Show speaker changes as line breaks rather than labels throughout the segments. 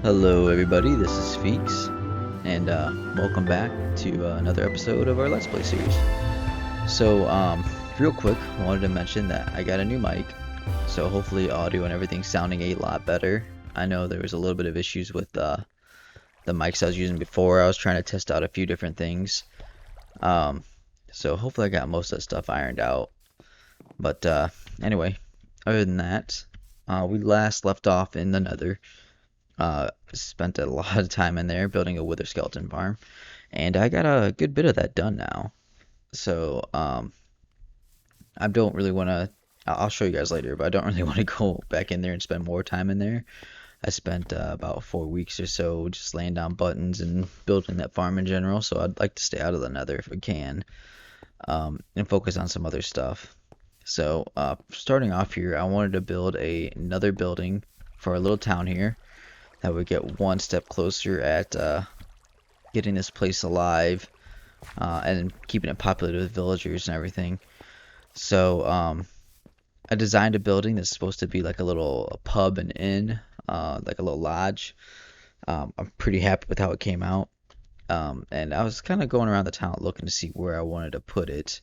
Hello, everybody. This is Feeqs, and welcome back to another episode of our Let's Play series. Real quick, I wanted to mention that I got a new mic, so hopefully audio and everything's sounding a lot better. I know there was a little bit of issues with the mics I was using before. I was trying to test out a few different things, um, so hopefully I got most of that stuff ironed out. But anyway, other than that, we last left off in the Nether. Spent a lot of time in there building a wither skeleton farm, and I got a good bit of that done now. So, I don't really want to. I'll show you guys later, but I don't really want to go back in there and spend more time in there. I spent about 4 weeks or so just laying down buttons and building that farm in general. So I'd like to stay out of the Nether if I can, and focus on some other stuff. So, starting off here, I wanted to build another building for a little town here that would get one step closer at getting this place alive and keeping it populated with villagers and everything. So I designed a building that's supposed to be like a pub and inn, like a little lodge. I'm pretty happy with how it came out. And I was kind of going around the town looking to see where I wanted to put it.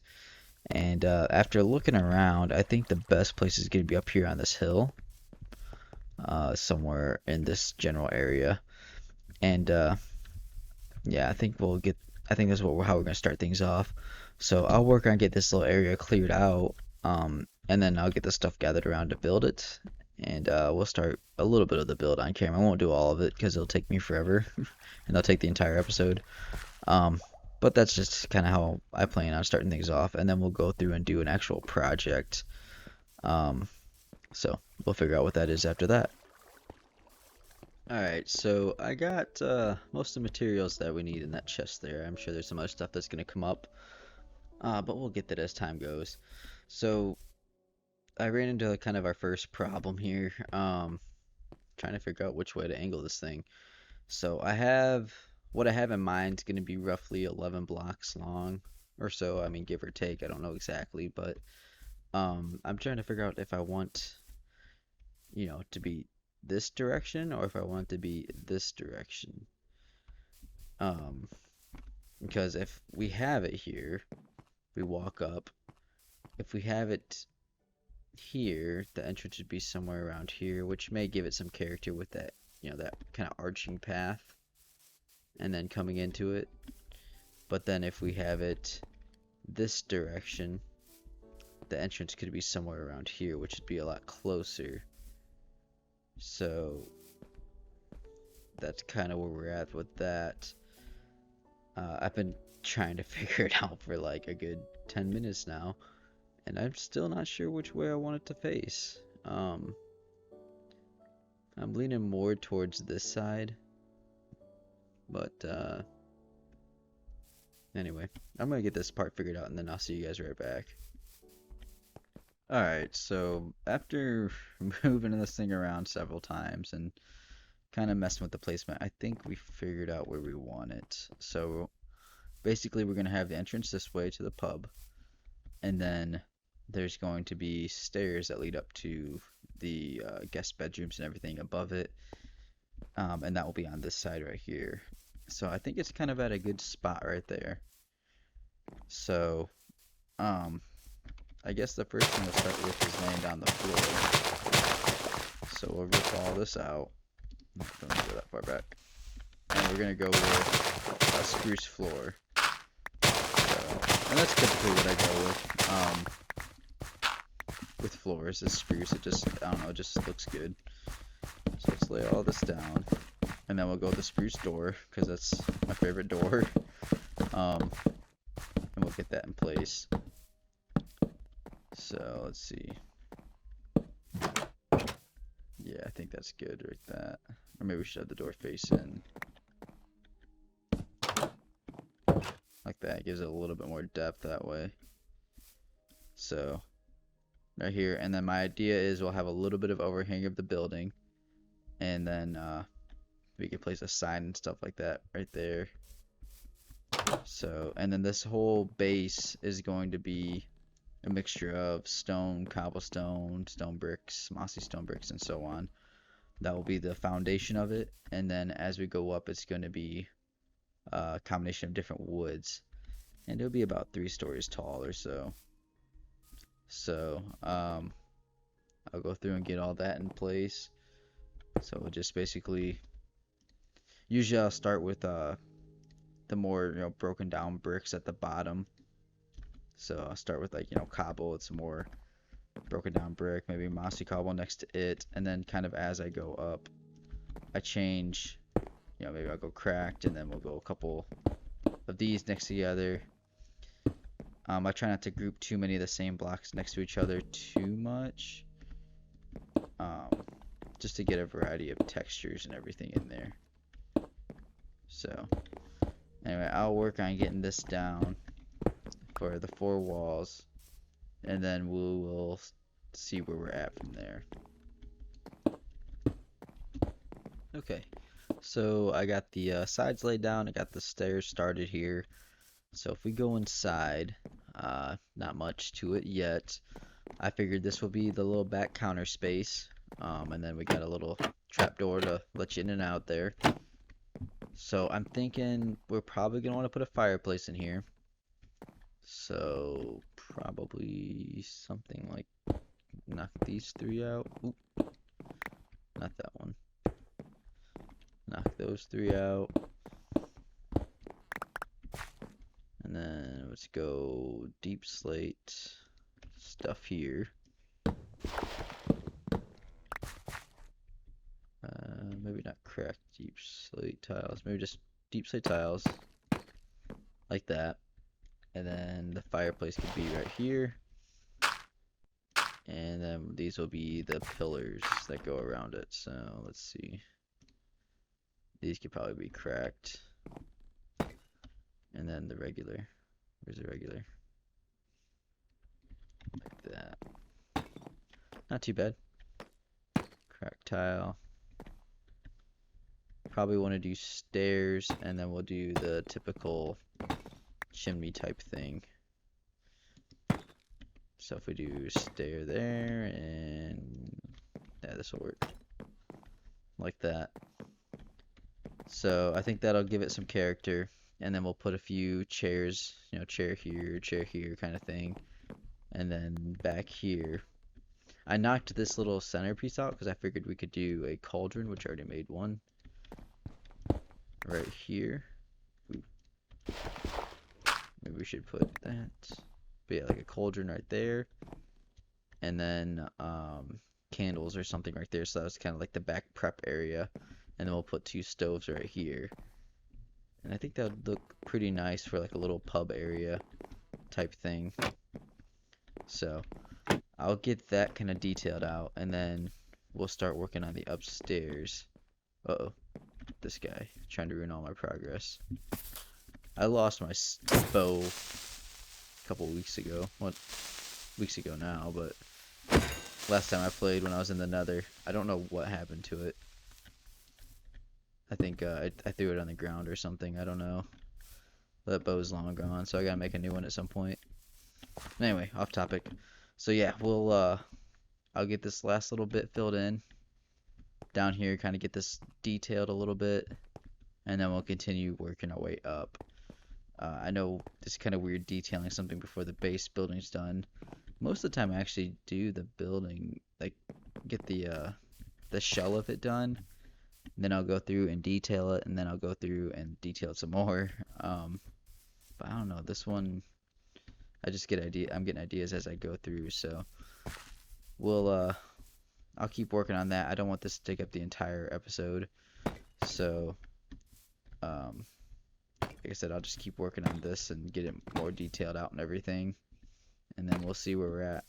And after looking around, I think the best place is going to be up here on this hill, somewhere in this general area. And yeah, I think that's how we're gonna start things off. So I'll work on get this little area cleared out, and then I'll get the stuff gathered around to build it, and we'll start a little bit of the build on camera. I won't do all of it because it'll take me forever, and I'll take the entire episode. Um, but that's just kind of how I plan on starting things off, and then we'll go through and do an actual project. Um, so we'll figure out what that is after that. Alright, so I got most of the materials that we need in that chest there. I'm sure there's some other stuff that's going to come up, but we'll get that as time goes. So I ran into kind of our first problem here, trying to figure out which way to angle this thing. So what I have in mind is going to be roughly 11 blocks long or so. I mean, give or take, I don't know exactly, but I'm trying to figure out if I want, to be this direction or if I want it to be this direction. Um, because if we have it here, we walk up. If we have it here, the entrance should be somewhere around here, which may give it some character with that, that kind of arching path and then coming into it. But then if we have it this direction, the entrance could be somewhere around here, which would be a lot closer. So that's kind of where we're at with that. I've been trying to figure it out for like a good 10 minutes now, and I'm still not sure which way I want it to face. I'm leaning more towards this side, but anyway, I'm gonna get this part figured out and then I'll see you guys right back. Alright, so after moving this thing around several times and kind of messing with the placement, I think we figured out where we want it. So basically we're going to have the entrance this way to the pub, and then there's going to be stairs that lead up to the guest bedrooms and everything above it, and that will be on this side right here. So I think it's kind of at a good spot right there. So I guess the first thing we'll start with is laying down the floor. So we'll rip all this out. Don't go that far back. And we're gonna go with a spruce floor. And that's typically what I go with floors is spruce. It just, I don't know, it just looks good. So let's lay all this down, and then we'll go with the spruce door because that's my favorite door. And we'll get that in place. So let's see. Yeah, I think that's good like that. Or maybe we should have the door face in. Like that, gives it a little bit more depth that way. So, right here. And then my idea is we'll have a little bit of overhang of the building. And then we can place a sign and stuff like that right there. So, and then this whole base is going to be a mixture of stone, cobblestone, stone bricks, mossy stone bricks, and so on. That will be the foundation of it, and then as we go up, it's going to be a combination of different woods, and it'll be about 3 stories tall or so. So I'll go through and get all that in place. So we'll just basically, usually I'll start with the more broken down bricks at the bottom. So I'll start with like cobble. It's more broken down brick, maybe mossy cobble next to it, and then kind of as I go up, I change. Maybe I'll go cracked, and then we'll go a couple of these next together. I try not to group too many of the same blocks next to each other too much, um, just to get a variety of textures and everything in there. So anyway, I'll work on getting this down for the 4 walls, and then we will see where we're at from there. Okay, so I got the sides laid down. I got the stairs started here. So if we go inside, not much to it yet. I figured this will be the little back counter space, and then we got a little trapdoor to let you in and out there. So I'm thinking we're probably gonna want to put a fireplace in here. So probably something like knock these 3 out. Oop, not that one. Knock those 3 out. And then let's go deep slate stuff here. Maybe not cracked deep slate tiles. Maybe just deep slate tiles. Like that. And then the fireplace could be right here. And then these will be the pillars that go around it. So let's see. These could probably be cracked. And then the regular. Where's the regular? Like that. Not too bad. Crack tile. Probably want to do stairs, and then we'll do the typical chimney type thing. So if we do stair there, and yeah, this will work. Like that. So I think that'll give it some character, and then we'll put a few chairs, chair here kind of thing. And then back here, I knocked this little centerpiece out because I figured we could do a cauldron, which I already made one. Right here. Ooh. Maybe we should put that. But yeah, like a cauldron right there. And then candles or something right there. So that's kind of like the back prep area. And then we'll put 2 stoves right here. And I think that would look pretty nice for like a little pub area type thing. So I'll get that kind of detailed out, and then we'll start working on the upstairs. Uh-oh. This guy trying to ruin all my progress. I lost my bow a couple weeks ago. What? Weeks ago now, but last time I played when I was in the Nether, I don't know what happened to it. I think I threw it on the ground or something. I don't know. That bow's long gone, so I gotta make a new one at some point. Anyway, off topic. So yeah, I'll get this last little bit filled in down here, kind of get this detailed a little bit, and then we'll continue working our way up. I know it's kind of weird detailing something before the base building's done. Most of the time I actually do the building, like get the shell of it done, and then I'll go through and detail it, and then I'll go through and detail it some more. But I don't know, this one I'm getting ideas as I go through, so I'll keep working on that. I don't want this to take up the entire episode, so like I said, I'll just keep working on this and get it more detailed out and everything, and then we'll see where we're at.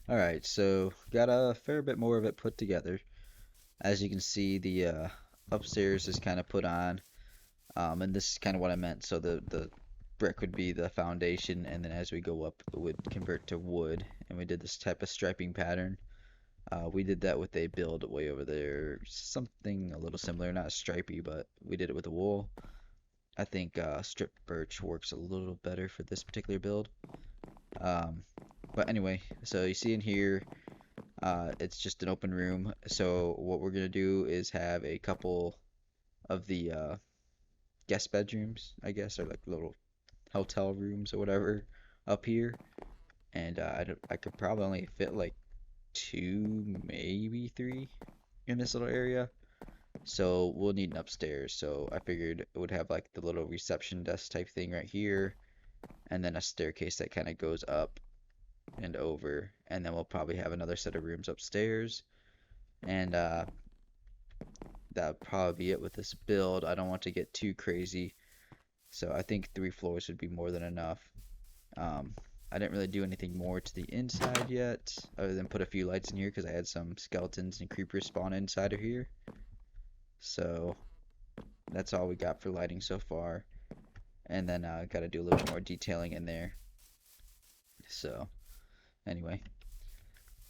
Alright, so got a fair bit more of it put together. As you can see, the upstairs is kind of put on, and this is kind of what I meant. So the brick would be the foundation, and then as we go up, it would convert to wood, and we did this type of striping pattern. We did that with a build way over there, something a little similar, not stripy, but we did it with a wool. I think strip birch works a little better for this particular build. But anyway, so you see in here, It's just an open room. So what we're gonna do is have a couple of the guest bedrooms, I guess, or like little hotel rooms or whatever up here. And I could probably only fit like two, maybe three in this little area. So we'll need an upstairs. So I figured it would have like the little reception desk type thing right here, and then a staircase that kind of goes up and over, and then we'll probably have another set of rooms upstairs. And that'll probably be it with this build. I don't want to get too crazy, so I think 3 floors would be more than enough. Um, I didn't really do anything more to the inside yet, other than put a few lights in here because I had some skeletons and creepers spawn inside of here. So that's all we got for lighting so far. And then got to do a little bit more detailing in there. So anyway,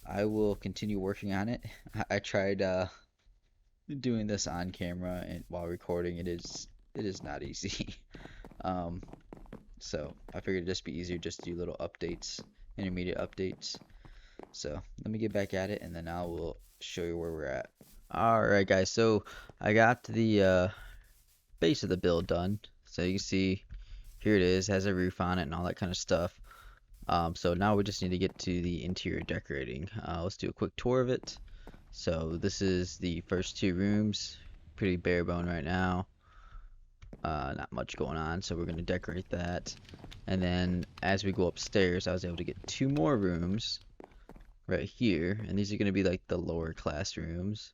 I will continue working on it. I tried doing this on camera and while recording. It is not easy. um, so I figured it'd just be easier just to do little updates, intermediate updates. So let me get back at it and then I will show you where we're at. Alright guys, so I got the base of the build done. So you can see here it is, has a roof on it and all that kind of stuff. So now we just need to get to the interior decorating. Let's do a quick tour of it. So this is the first 2 rooms, pretty bare bone right now. Not much going on, so we're going to decorate that. And then as we go upstairs, I was able to get 2 more rooms right here, and these are going to be like the lower class rooms.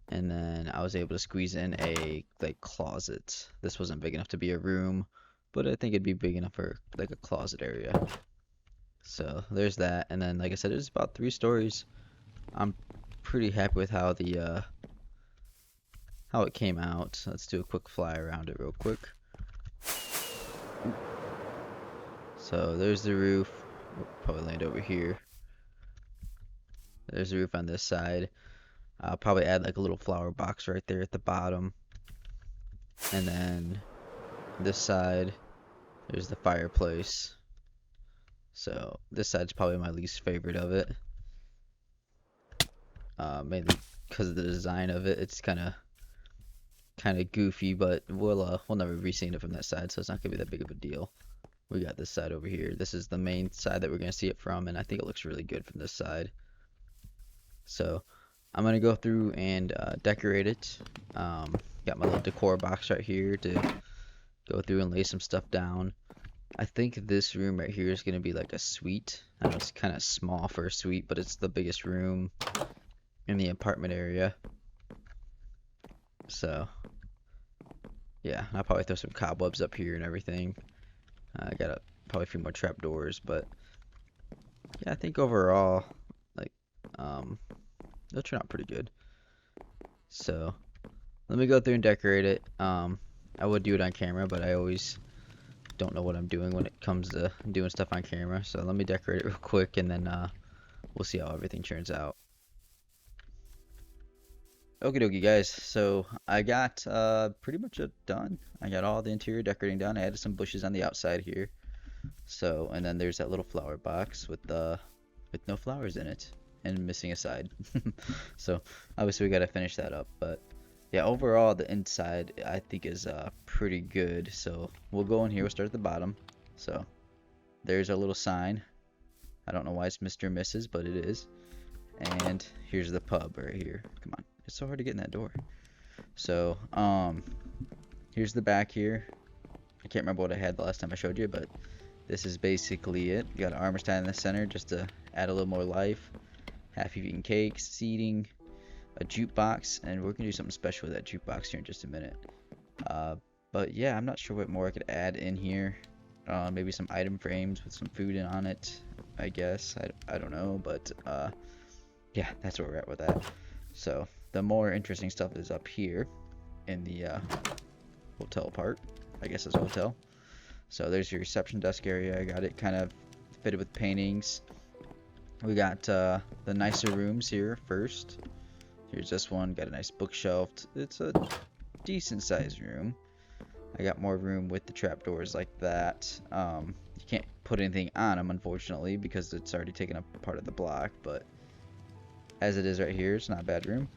And then I was able to squeeze in a like closet. This wasn't big enough to be a room, but I think it'd be big enough for like a closet area. So there's that, and then like I said, it's about 3 stories. I'm pretty happy with how the how it came out. Let's do a quick fly around it real quick. So there's the roof. We'll probably land over here. There's the roof on this side. I'll probably add like a little flower box right there at the bottom. And then this side, there's the fireplace. So this side's probably my least favorite of it. Mainly because of the design of it. It's kind of goofy, but we'll never be seeing it from that side, so it's not gonna be that big of a deal. We got this side over here. This is the main side that we're gonna see it from, and I think it looks really good from this side. So I'm gonna go through and decorate it. Got my little decor box right here to go through and lay some stuff down. I think this room right here is gonna be like a suite. I know it's kind of small for a suite, but it's the biggest room in the apartment area. So yeah, I'll probably throw some cobwebs up here and everything. I got probably a few more trapdoors, but yeah, I think overall, like, they'll turn out pretty good. So let me go through and decorate it. I would do it on camera, but I always don't know what I'm doing when it comes to doing stuff on camera. So let me decorate it real quick, and then we'll see how everything turns out. Okie dokie guys, so I got pretty much done. I got all the interior decorating done. I added some bushes on the outside here. So, and then there's that little flower box with no flowers in it and missing a side. So obviously we gotta finish that up, but yeah, overall the inside I think is pretty good. So we'll go in here, we'll start at the bottom. So there's a little sign. I don't know why it's Mr. and Mrs., but it is. And here's the pub right here. Come on. It's so hard to get in that door. So, here's the back here. I can't remember what I had the last time I showed you, but this is basically it. You got an Armorstein in the center just to add a little more life. Half-eaten cakes, seating, a jukebox, and we're gonna do something special with that jukebox here in just a minute. But yeah, I'm not sure what more I could add in here. Maybe some item frames with some food on it, I guess. I don't know, but yeah, that's where we're at with that. So the more interesting stuff is up here in the hotel part. I guess it's a hotel. So there's your reception desk area. I got it kind of fitted with paintings. We got the nicer rooms here first. Here's this one. Got a nice bookshelf. It's a decent sized room. I got more room with the trapdoors like that. You can't put anything on them, unfortunately, because it's already taken up part of the block. But as it is right here. It's not a bad room.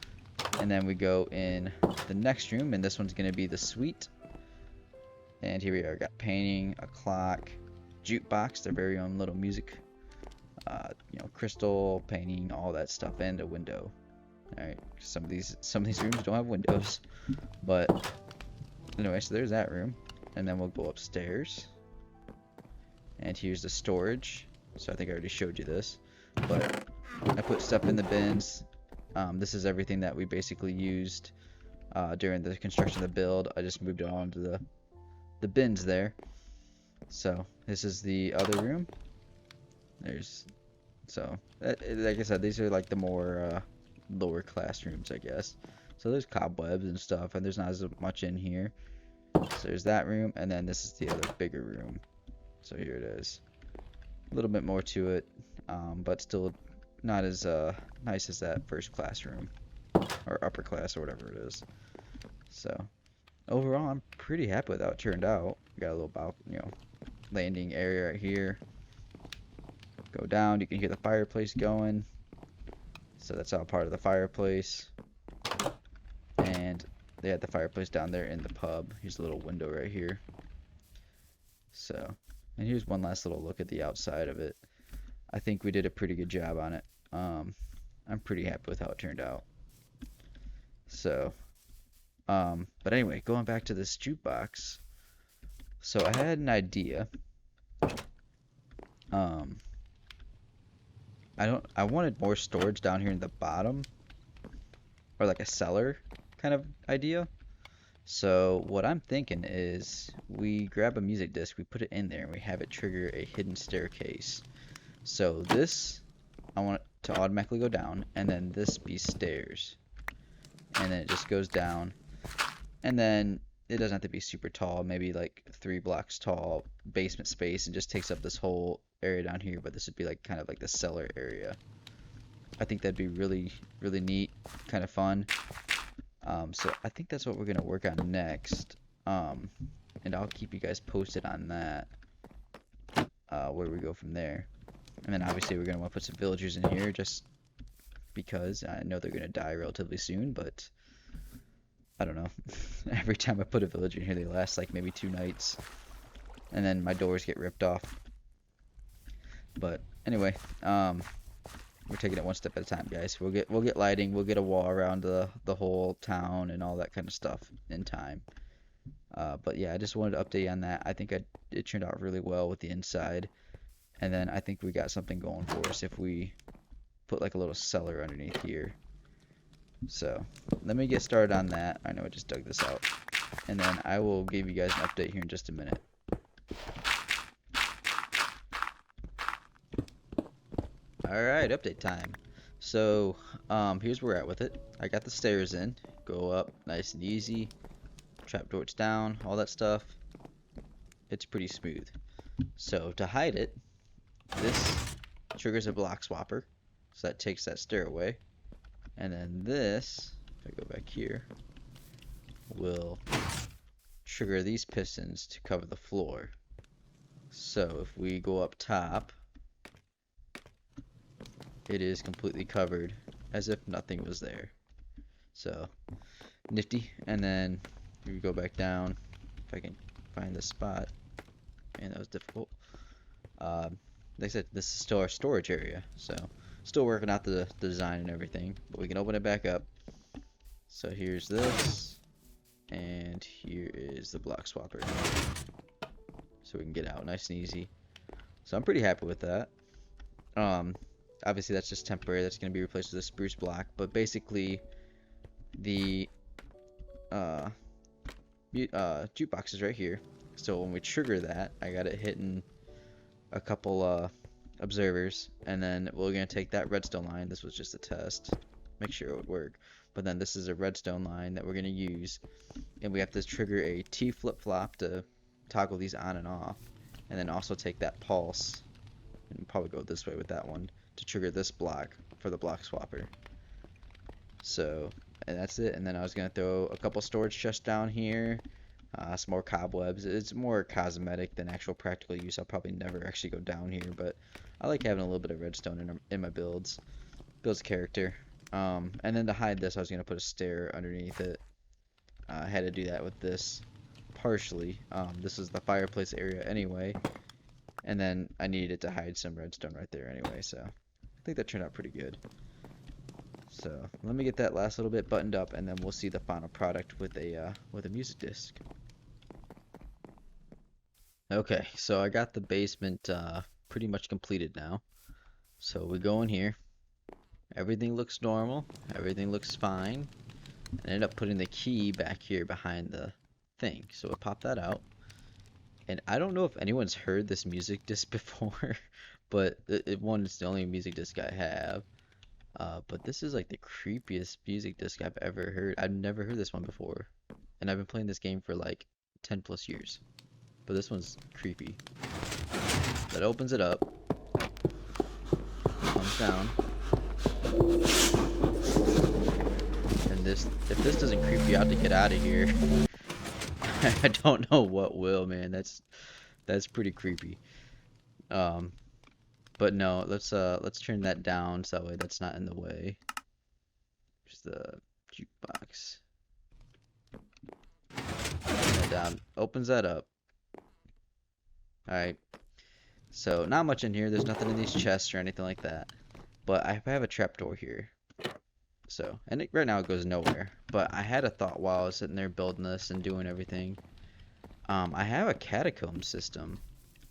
And then we go in the next room, and this one's going to be the suite. And here we are, got painting, a clock, jukebox, their very own little music, you know, crystal, painting, all that stuff, and a window. All right, some of these rooms don't have windows, but anyway, so there's that room, and then we'll go upstairs, and here's the storage. So I think I already showed you this, but I put stuff in the bins. This is everything that we basically used during the construction of the build. I just moved it on to the bins there. So this is the other room. Like I said, these are like the more lower class rooms, I guess. So there's cobwebs and stuff, and there's not as much in here. So there's that room, and then this is the other bigger room. So here it is. A little bit more to it, but still not as nice as that first classroom or upper class or whatever it is. So overall, I'm pretty happy with how it turned out. We got a little landing area right here. Go down, you can hear the fireplace going. So that's all part of the fireplace. And they had the fireplace down there in the pub. Here's a little window right here. So, and here's one last little look at the outside of it. I think we did a pretty good job on it. I'm pretty happy with how it turned out. So, but anyway, going back to this jukebox. So I had an idea. I wanted more storage down here in the bottom, or like a cellar kind of idea. So what I'm thinking is we grab a music disc, we put it in there, and we have it trigger a hidden staircase. So this, I want it to automatically go down, and then this be stairs. And then it just goes down, and then it doesn't have to be super tall, maybe like 3 blocks tall basement space, and just takes up this whole area down here, but this would be like kind of like the cellar area. I think that'd be really, really neat, kind of fun. So I think that's what we're gonna work on next. And I'll keep you guys posted on that, where we go from there. And then obviously we're gonna want to put some villagers in here just because I know they're gonna die relatively soon, but I don't know. Every time I put a villager in here, they last like maybe 2 nights, and then my doors get ripped off. But anyway, we're taking it one step at a time, guys. We'll get lighting, we'll get a wall around the whole town and all that kind of stuff in time. But yeah, I just wanted to update you on that. I think it turned out really well with the inside, and then I think we got something going for us if we put like a little cellar underneath here. So let me get started on that. I know I just dug this out, and then I will give you guys an update here in just a minute. Alright, update time. So here's where we're at with it. I got the stairs in, go up nice and easy, trapdoors down, all that stuff. It's pretty smooth. So to hide it, this triggers a block swapper, so that takes that stair away. And then this, if I go back here, will trigger these pistons to cover the floor. So if we go up top, it is completely covered as if nothing was there. So nifty. And then we go back down, if I can find the spot. Man, that was difficult. Like I said, this is still our storage area, so still working out the design and everything, but we can open it back up. So here's this, and here is the block swapper, so we can get out nice and easy. So I'm pretty happy with that. Obviously that's just temporary, that's going to be replaced with a spruce block, but basically the jukebox is right here. So when we trigger that, I got it hitting a couple observers, and then we're going to take that redstone line. This was just a test, make sure it would work, but then this is a redstone line that we're going to use, and we have to trigger a T flip-flop to toggle these on and off, and then also take that pulse and probably go this way with that one to trigger this block for the block swapper. So, and that's it. And then I was going to throw a couple storage chests down here, some more cobwebs. It's more cosmetic than actual practical use. I'll probably never actually go down here, but I like having a little bit of redstone in my builds. Builds character. And then to hide this, I was gonna put a stair underneath it. I had to do that with this partially. This is the fireplace area anyway, and then I needed to hide some redstone right there anyway, so I think that turned out pretty good. So let me get that last little bit buttoned up, and then we'll see the final product with a music disc. Okay, so I got the basement pretty much completed now. So we go in here. Everything looks normal. Everything looks fine. I ended up putting the key back here behind the thing. So we pop that out. And I don't know if anyone's heard this music disc before, but one, it's the only music disc I have. But this is like the creepiest music disc I've ever heard. I've never heard this one before. And I've been playing this game for like 10 plus years. But this one's creepy. That opens it up. Comes down. And this, if this doesn't creep you out to get out of here, I don't know what will, man. That's pretty creepy. But no, let's turn that down so that way that's not in the way. There's the jukebox. Turn that down. Opens that up. Alright. So not much in here. There's nothing in these chests or anything like that. But I have a trapdoor here. So, and right now it goes nowhere. But I had a thought while I was sitting there building this and doing everything. I have a catacomb system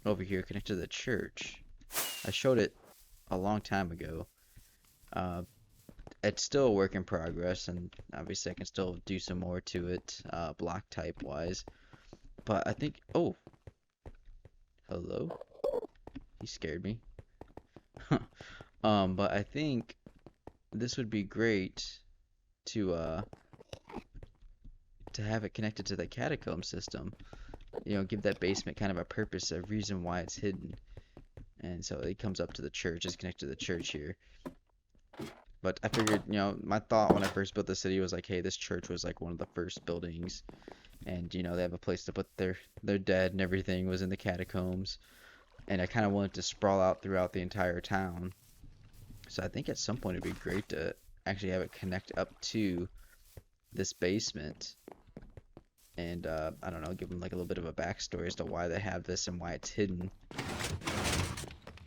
over here connected to the church. I showed it a long time ago. It's still a work in progress, and obviously I can still do some more to it, block type wise. But I think, oh, hello? He scared me. But I think this would be great to have it connected to the catacomb system. You know, give that basement kind of a purpose, a reason why it's hidden. And so it comes up to the church, it's connected to the church here. But I figured, you know, my thought when I first built the city was like, hey, this church was like one of the first buildings. And, you know, they have a place to put their dead and everything was in the catacombs. And I kind of wanted to sprawl out throughout the entire town. So I think at some point it'd be great to actually have it connect up to this basement. And, I don't know, give them like a little bit of a backstory as to why they have this and why it's hidden.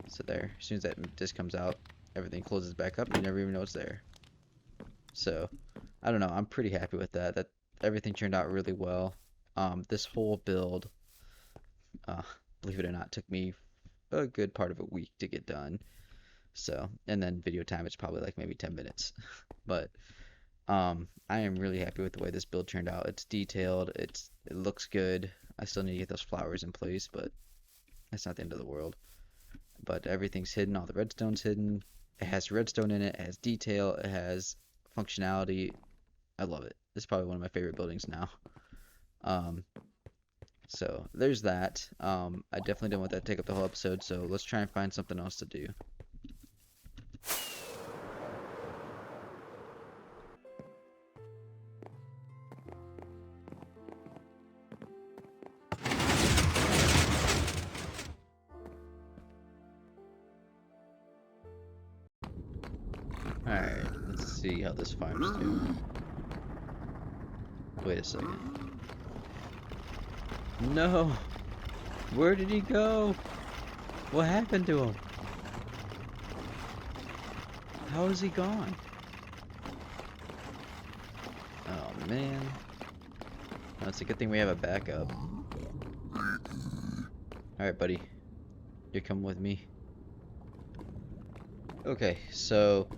So there, as soon as that disc comes out, everything closes back up. You never even know it's there. So, I don't know. I'm pretty happy with that. That everything turned out really well. This whole build, believe it or not, took me a good part of a week to get done. So, and then video time, it's probably like maybe 10 minutes. But, I am really happy with the way this build turned out. It's detailed. It looks good. I still need to get those flowers in place, but that's not the end of the world. But everything's hidden. All the redstone's hidden. It has redstone in it. It has detail. It has functionality. I love it. This is probably one of my favorite buildings now. So there's that. I definitely didn't want that to take up the whole episode, so let's try and find something else to do. Alright, let's see how this farm's doing. Wait a second. No! Where did he go? What happened to him? How is he gone? Oh man. Well, it's a good thing we have a backup. Alright, buddy. You're coming with me. Okay, so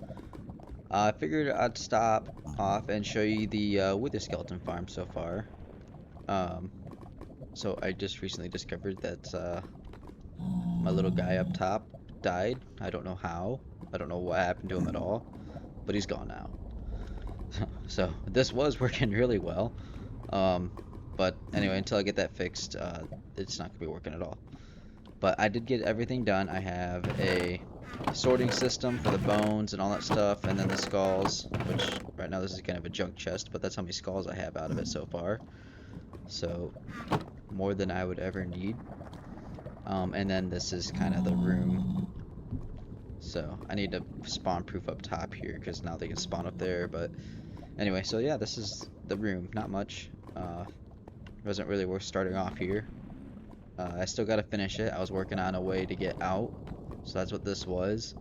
I figured I'd stop off and show you the wither skeleton farm so far. So I just recently discovered that my little guy up top died. I don't know how. I don't know what happened to him at all, but he's gone now. So this was working really well. But anyway, until I get that fixed, it's not gonna be working at all. But I did get everything done. I have a sorting system for the bones and all that stuff, and then the skulls, which right now this is kind of a junk chest, but that's how many skulls I have out of it so far. So more than I would ever need. And then this is kind of the room So I need to spawn proof up top here because now they can spawn up there. But anyway, so yeah, this is the room. Not much. Wasn't really worth starting off here. I still got to finish it. I was working on a way to get out. So that's what this was.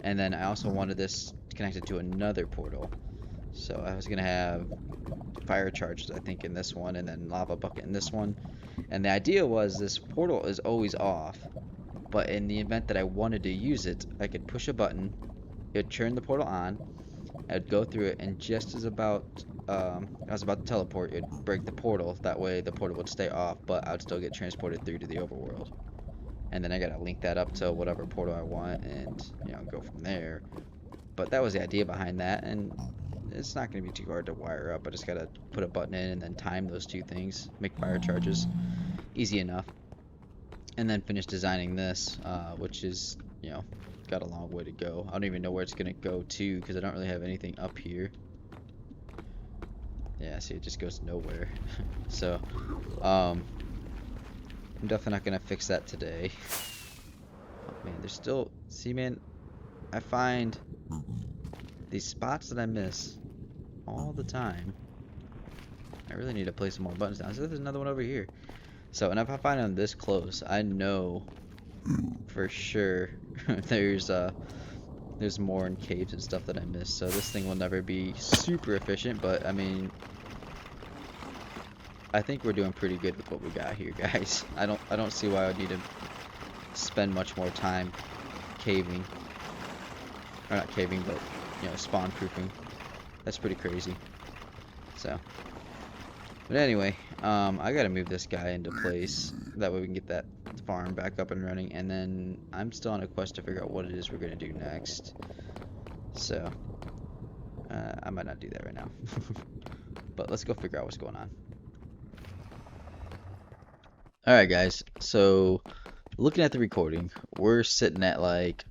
And then I also wanted this connected to another portal. So I was going to have fire charges, I think, in this one, and then lava bucket in this one. And the idea was this portal is always off. But in the event that I wanted to use it, I could push a button, it would turn the portal on, I would go through it, and just as I was about to teleport, it would break the portal. That way the portal would stay off, but I would still get transported through to the overworld. And then I gotta link that up to whatever portal I want and, you know, go from there. But that was the idea behind that, and it's not gonna be too hard to wire up. I just gotta put a button in and then time those two things, make fire charges. Easy enough. And then finish designing this, which is, you know, got a long way to go. I don't even know where it's gonna go to because I don't really have anything up here. Yeah, see, it just goes nowhere. So, I'm definitely not gonna fix that today. Oh man, there's still, see man, I find these spots that I miss all the time. I really need to place some more buttons down. So there's another one over here. So, and if I find them this close, I know for sure there's more in caves and stuff that I missed. So this thing will never be super efficient, but I mean, I think we're doing pretty good with what we got here, guys. I don't see why I would need to spend much more time caving, or not caving, but you know, spawn proofing. That's pretty crazy. So. But anyway, I gotta move this guy into place. That way we can get that farm back up and running. And then I'm still on a quest to figure out what it is we're gonna do next. So, I might not do that right now. But let's go figure out what's going on. Alright guys, so looking at the recording, we're sitting at like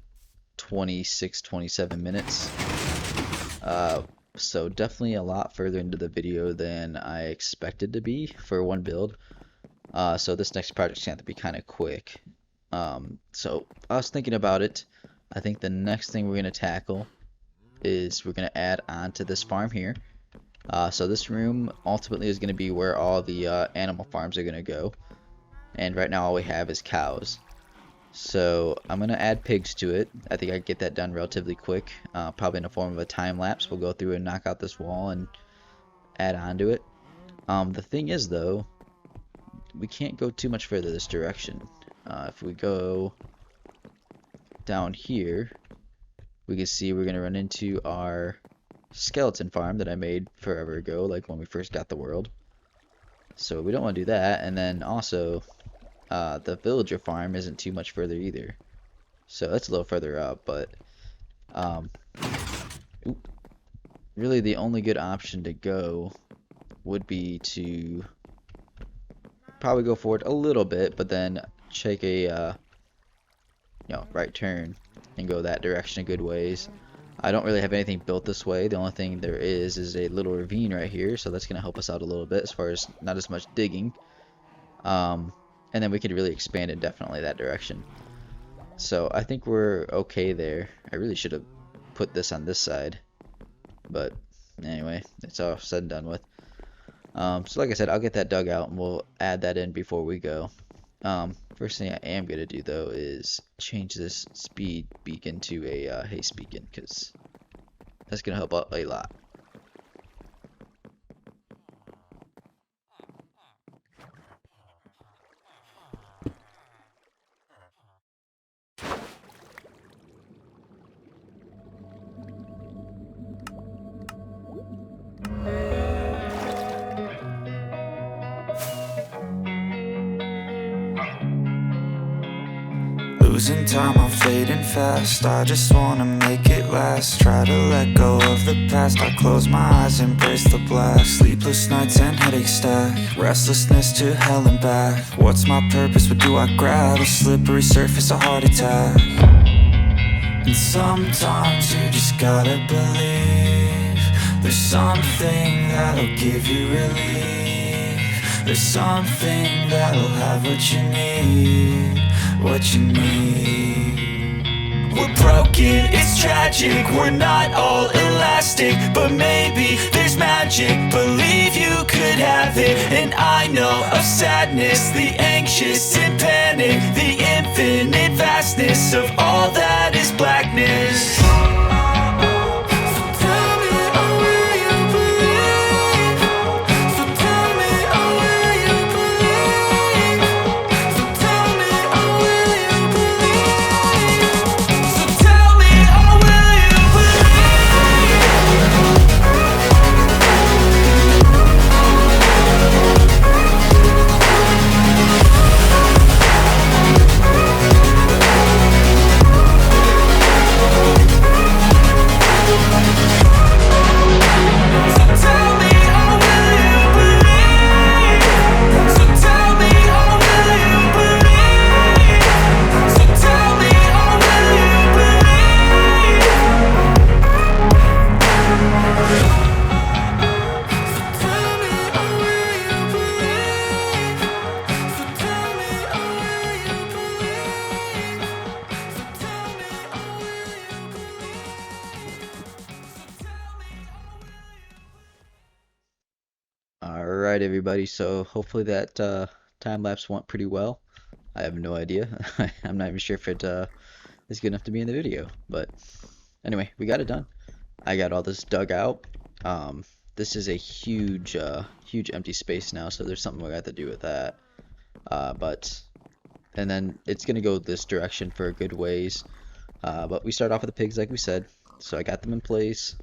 26, 27 minutes. So definitely a lot further into the video than I expected to be for one build. So this next project's going to have to be kind of quick. So I was thinking about it. I think the next thing we're going to tackle is we're going to add on to this farm here. So this room ultimately is going to be where all the animal farms are going to go. And right now all we have is cows. So I'm going to add pigs to it. I think I can get that done relatively quick. Probably in the form of a time lapse. We'll go through and knock out this wall and add on to it. The thing is though, we can't go too much further this direction. If we go down here, we can see we're going to run into our skeleton farm that I made forever ago, like when we first got the world. So we don't want to do that. And then also, the villager farm isn't too much further either. So that's a little further up, but really the only good option to go would be to probably go forward a little bit, but then take a right turn and go that direction a good ways. I don't really have anything built this way. The only thing there is a little ravine right here, so that's going to help us out a little bit as far as not as much digging. And then we could really expand it definitely that direction. So I think we're okay there. I really should have put this on this side. But anyway, it's all said and done with. So like I said, I'll get that dug out and we'll add that in before we go. First thing I am going to do though is change this speed beacon to a haste beacon, because that's going to help out a lot.
Losing time, I'm fading fast. I just wanna make it last. Try to let go of the past. I close my eyes, embrace the blast. Sleepless nights and headaches stack. Restlessness to hell and back. What's my purpose? What do I grab? A slippery surface, a heart attack. And sometimes you just gotta believe there's something that'll give you relief. There's something that'll have what you need. What you need. We're broken, it's tragic, we're not all elastic, but maybe there's magic. Believe you could have it. And I know of sadness, the anxious and panic, the infinite vastness of all that is blackness.
Alright, everybody, so hopefully that time lapse went pretty well. I have no idea. I'm not even sure if it is good enough to be in the video, but anyway, we got it done. I got all this dug out. This is a huge empty space now, so there's something we got to do with that. And then it's gonna go this direction for a good ways. But we start off with the pigs like we said. So I got them in place.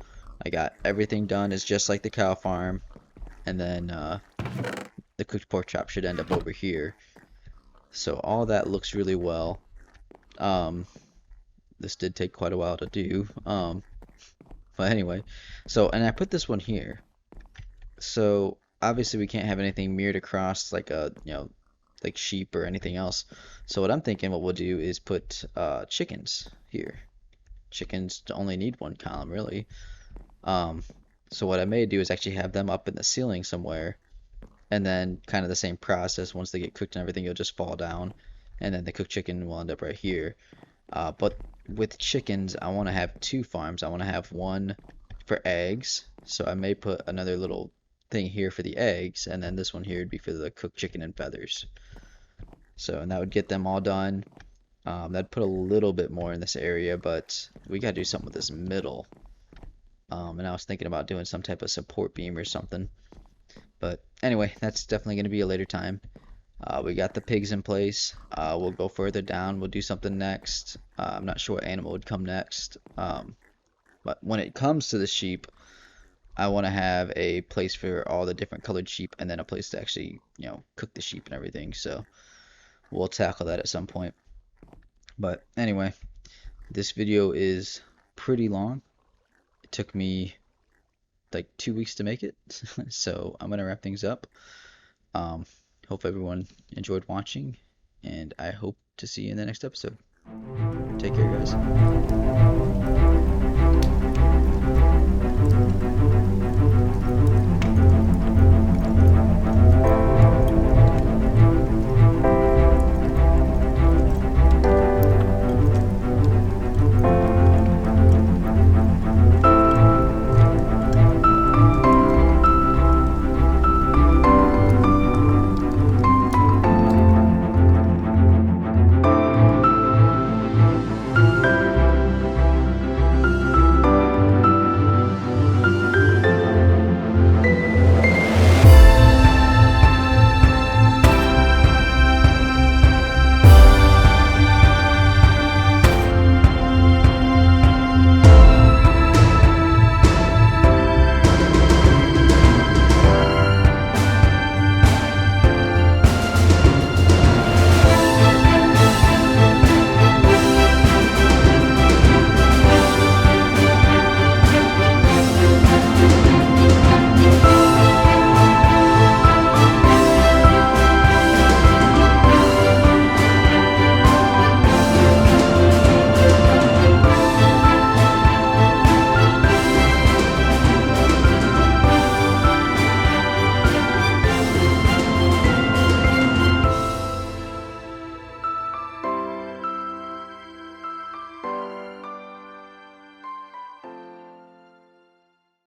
I got everything done. It's just like the cow farm. And then the cooked pork chop should end up over here. So all that looks really well. This did take quite a while to do. But anyway, and I put this one here. So obviously we can't have anything mirrored across like like sheep or anything else. So what I'm thinking what we'll do is put chickens here. Chickens only need one column really. So what I may do is actually have them up in the ceiling somewhere, and then kind of the same process. Once they get cooked and everything, it'll just fall down, and then the cooked chicken will end up right here. But with chickens, I want to have two farms. I want to have one for eggs, so I may put another little thing here for the eggs, and then this one here would be for the cooked chicken and feathers. So, and that would get them all done. That'd put a little bit more in this area, but we gotta do something with this middle. And I was thinking about doing some type of support beam or something. But anyway, that's definitely going to be a later time. We got the pigs in place. We'll go further down. We'll do something next. I'm not sure what animal would come next. But when it comes to the sheep, I want to have a place for all the different colored sheep and then a place to actually, cook the sheep and everything. So we'll tackle that at some point. But anyway, this video is pretty long. Took me like 2 weeks to make it. So I'm gonna wrap things up. Hope everyone enjoyed watching, and I hope to see you in the next episode. Take care, guys.